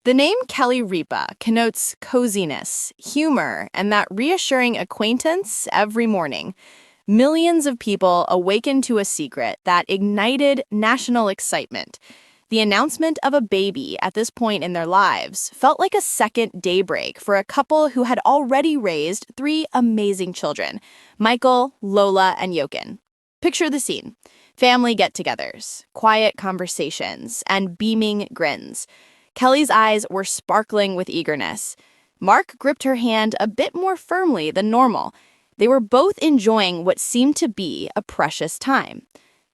The name Kelly Ripa connotes coziness, humor, and that reassuring acquaintance every morning. Millions of people awakened to a secret that ignited national excitement. The announcement of a baby at this point in their lives felt like a second daybreak for a couple who had already raised three amazing children, Michael, Lola, and Jochen. Picture the scene. Family get-togethers, quiet conversations, and beaming grins. Kelly's eyes were sparkling with eagerness. Mark gripped her hand a bit more firmly than normal. They were both enjoying what seemed to be a precious time.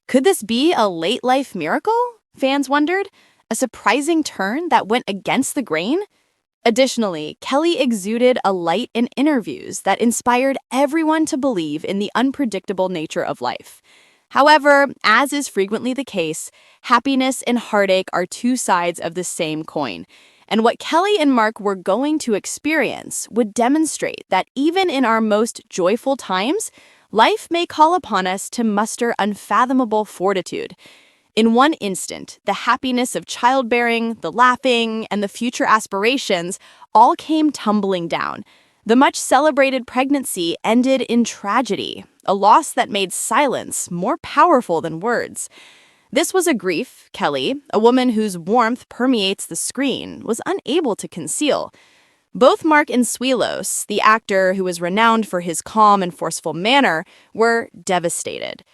Could this be a late-life miracle? Fans wondered. A surprising turn that went against the grain? Additionally, Kelly exuded a light in interviews that inspired everyone to believe in the unpredictable nature of life. However, as is frequently the case, happiness and heartache are two sides of the same coin. And what Kelly and Mark were going to experience would demonstrate that even in our most joyful times, life may call upon us to muster unfathomable fortitude. In one instant, the happiness of childbearing, the laughing, and the future aspirations all came tumbling down. The much-celebrated pregnancy ended in tragedy, a loss that made silence more powerful than words. This was a grief Kelly, a woman whose warmth permeates the screen, was unable to conceal. Both Mark and Consuelos, the actor who was renowned for his calm and forceful manner, were devastated.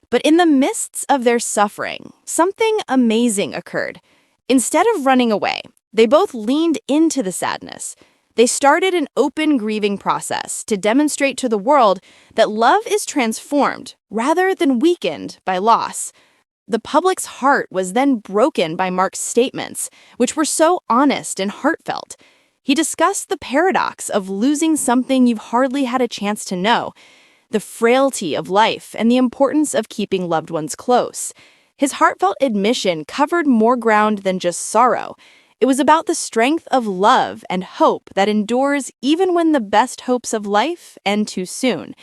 But in the midst of their suffering, something amazing occurred. Instead of running away, they both leaned into the sadness. They started an open grieving process to demonstrate to the world that love is transformed rather than weakened by loss. The public's heart was then broken by Mark's statements, which were so honest and heartfelt. He discussed the paradox of losing something you've hardly had a chance to know, the frailty of life, and the importance of keeping loved ones close. His heartfelt admission covered more ground than just sorrow. It was about the strength of love and hope that endures even when the best hopes of life end too soon.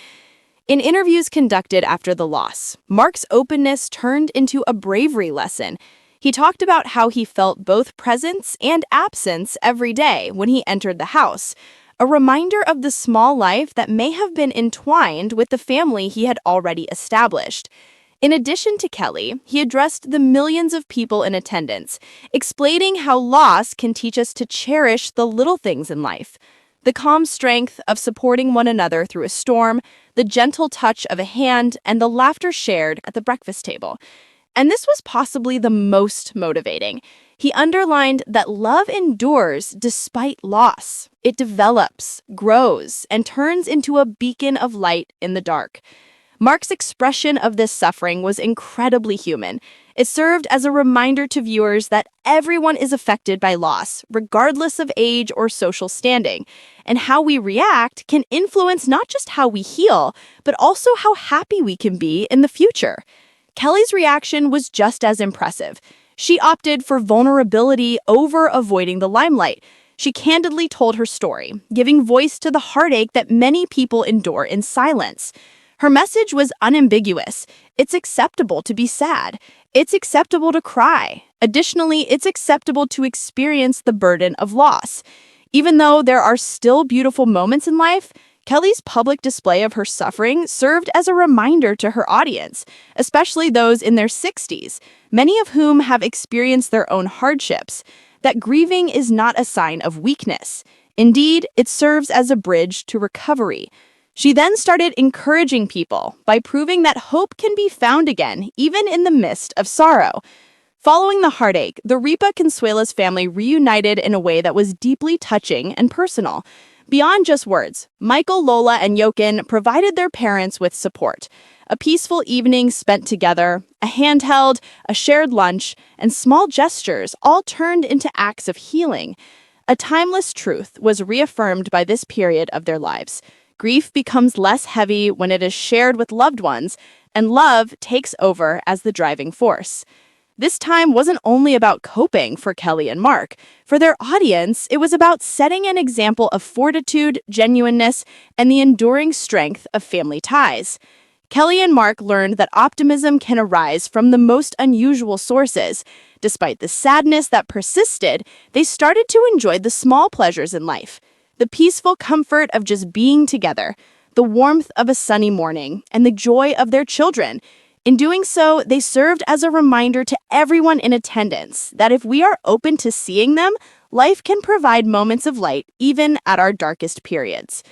In interviews conducted after the loss, Mark's openness turned into a bravery lesson. He talked about how he felt both presence and absence every day when he entered the house, a reminder of the small life that may have been entwined with the family he had already established. In addition to Kelly, he addressed the millions of people in attendance, explaining how loss can teach us to cherish the little things in life. The calm strength of supporting one another through a storm, the gentle touch of a hand, and the laughter shared at the breakfast table. And this was possibly the most motivating. He underlined that love endures despite loss. It develops, grows, and turns into a beacon of light in the dark. Mark's expression of this suffering was incredibly human. It served as a reminder to viewers that everyone is affected by loss, regardless of age or social standing, and how we react can influence not just how we heal, but also how happy we can be in the future. Kelly's reaction was just as impressive. She opted for vulnerability over avoiding the limelight. She candidly told her story, giving voice to the heartache that many people endure in silence. Her message was unambiguous. It's acceptable to be sad. It's acceptable to cry. Additionally, it's acceptable to experience the burden of loss. Even though there are still beautiful moments in life, Kelly's public display of her suffering served as a reminder to her audience, especially those in their 60s, many of whom have experienced their own hardships, that grieving is not a sign of weakness. Indeed, it serves as a bridge to recovery. She then started encouraging people by proving that hope can be found again, even in the midst of sorrow. Following the heartache, the Ripa Consuelos family reunited in a way that was deeply touching and personal. Beyond just words, Michael, Lola, and Jochen provided their parents with support. A peaceful evening spent together, a handheld, a shared lunch, and small gestures all turned into acts of healing. A timeless truth was reaffirmed by this period of their lives. Grief becomes less heavy when it is shared with loved ones, and love takes over as the driving force. This time wasn't only about coping for Kelly and Mark. For their audience, it was about setting an example of fortitude, genuineness, and the enduring strength of family ties. Kelly and Mark learned that optimism can arise from the most unusual sources. Despite the sadness that persisted, they started to enjoy the small pleasures in life, the peaceful comfort of just being together, the warmth of a sunny morning, and the joy of their children. In doing so, they served as a reminder to everyone in attendance that if we are open to seeing them, life can provide moments of light even at our darkest periods.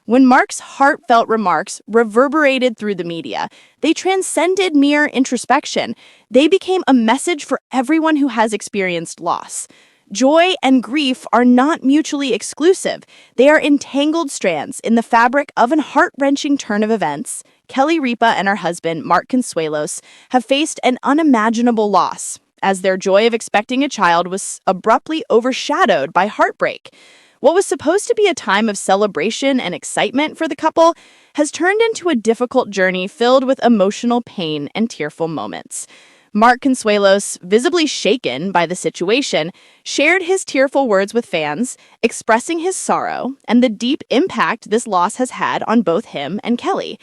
When Mark's heartfelt remarks reverberated through the media, they transcended mere introspection. They became a message for everyone who has experienced loss. Joy and grief are not mutually exclusive. They are entangled strands in the fabric of an heart-wrenching turn of events. Kelly Ripa and her husband, Mark Consuelos, have faced an unimaginable loss, as their joy of expecting a child was abruptly overshadowed by heartbreak. What was supposed to be a time of celebration and excitement for the couple has turned into a difficult journey filled with emotional pain and tearful moments. Mark Consuelos, visibly shaken by the situation, shared his tearful words with fans, expressing his sorrow and the deep impact this loss has had on both him and Kelly.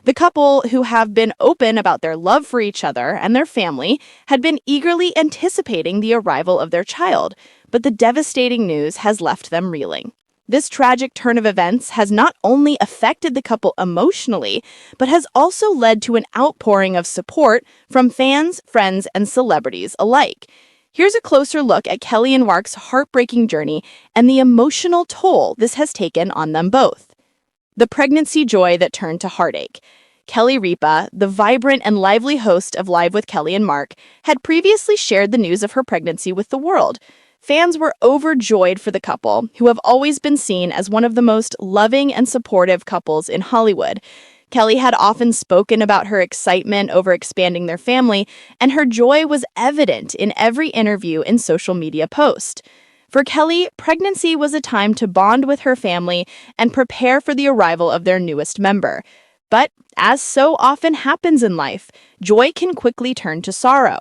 The couple, who have been open about their love for each other and their family, had been eagerly anticipating the arrival of their child, but the devastating news has left them reeling. This tragic turn of events has not only affected the couple emotionally, but has also led to an outpouring of support from fans, friends, and celebrities alike. Here's a closer look at Kelly and Mark's heartbreaking journey and the emotional toll this has taken on them both. The pregnancy joy that turned to heartache. Kelly Ripa, the vibrant and lively host of Live with Kelly and Mark, had previously shared the news of her pregnancy with the world. Fans were overjoyed for the couple, who have always been seen as one of the most loving and supportive couples in Hollywood. Kelly had often spoken about her excitement over expanding their family, and her joy was evident in every interview and social media post. For Kelly, pregnancy was a time to bond with her family and prepare for the arrival of their newest member. But, as so often happens in life, joy can quickly turn to sorrow.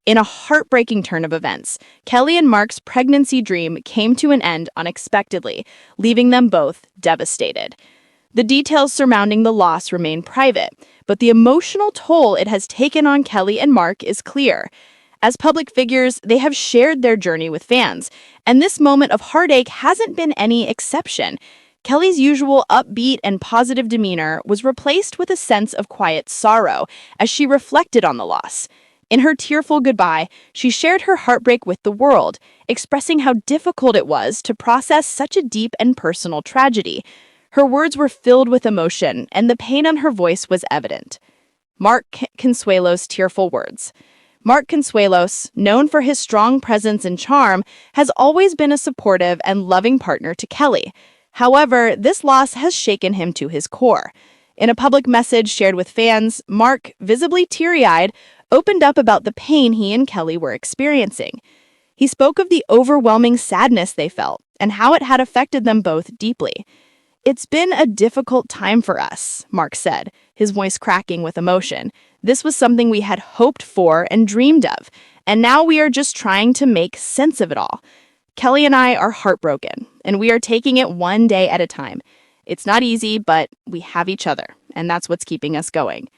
In a heartbreaking turn of events, Kelly and Mark's pregnancy dream came to an end unexpectedly, leaving them both devastated. The details surrounding the loss remain private, but the emotional toll it has taken on Kelly and Mark is clear. As public figures, they have shared their journey with fans, and this moment of heartache hasn't been any exception. Kelly's usual upbeat and positive demeanor was replaced with a sense of quiet sorrow as she reflected on the loss. In her tearful goodbye, she shared her heartbreak with the world, expressing how difficult it was to process such a deep and personal tragedy. Her words were filled with emotion, and the pain on her voice was evident. Mark Consuelos' tearful words. Mark Consuelos, known for his strong presence and charm, has always been a supportive and loving partner to Kelly. However, this loss has shaken him to his core. In a public message shared with fans, Mark, visibly teary-eyed, opened up about the pain he and Kelly were experiencing. He spoke of the overwhelming sadness they felt and how it had affected them both deeply. "It's been a difficult time for us," Mark said, his voice cracking with emotion. "This was something we had hoped for and dreamed of, and now we are just trying to make sense of it all. Kelly and I are heartbroken, and we are taking it one day at a time. It's not easy, but we have each other, and that's what's keeping us going."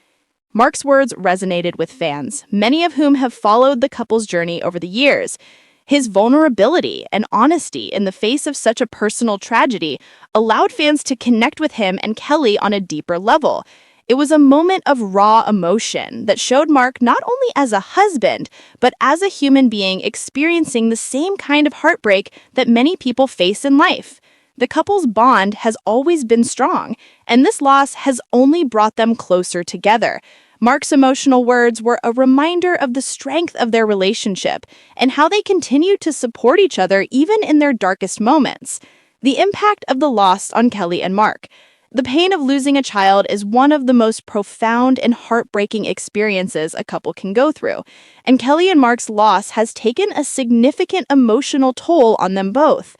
Mark's words resonated with fans, many of whom have followed the couple's journey over the years. His vulnerability and honesty in the face of such a personal tragedy allowed fans to connect with him and Kelly on a deeper level. It was a moment of raw emotion that showed Mark not only as a husband, but as a human being experiencing the same kind of heartbreak that many people face in life. The couple's bond has always been strong, and this loss has only brought them closer together. Mark's emotional words were a reminder of the strength of their relationship and how they continue to support each other even in their darkest moments. The impact of the loss on Kelly and Mark. The pain of losing a child is one of the most profound and heartbreaking experiences a couple can go through, and Kelly and Mark's loss has taken a significant emotional toll on them both.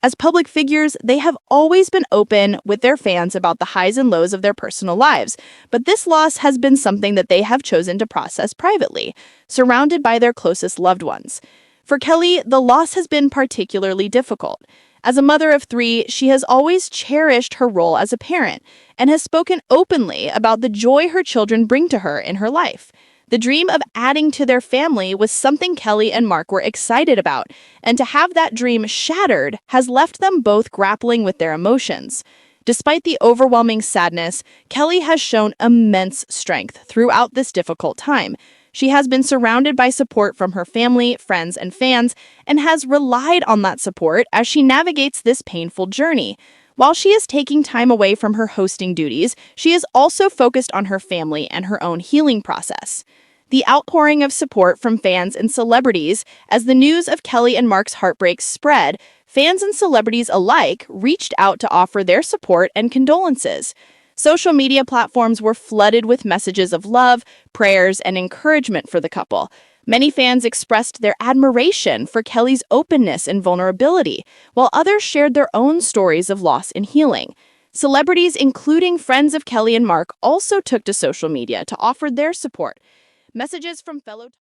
As public figures, they have always been open with their fans about the highs and lows of their personal lives, but this loss has been something that they have chosen to process privately, surrounded by their closest loved ones. For Kelly, the loss has been particularly difficult. As a mother of three, she has always cherished her role as a parent and has spoken openly about the joy her children bring to her in her life. The dream of adding to their family was something Kelly and Mark were excited about, and to have that dream shattered has left them both grappling with their emotions. Despite the overwhelming sadness, Kelly has shown immense strength throughout this difficult time. She has been surrounded by support from her family, friends, and fans, and has relied on that support as she navigates this painful journey. While she is taking time away from her hosting duties, she is also focused on her family and her own healing process. The outpouring of support from fans and celebrities as the news of Kelly and Mark's heartbreak spread, fans and celebrities alike reached out to offer their support and condolences. Social media platforms were flooded with messages of love, prayers, and encouragement for the couple. Many fans expressed their admiration for Kelly's openness and vulnerability, while others shared their own stories of loss and healing. Celebrities, including friends of Kelly and Mark, also took to social media to offer their support. Messages from fellow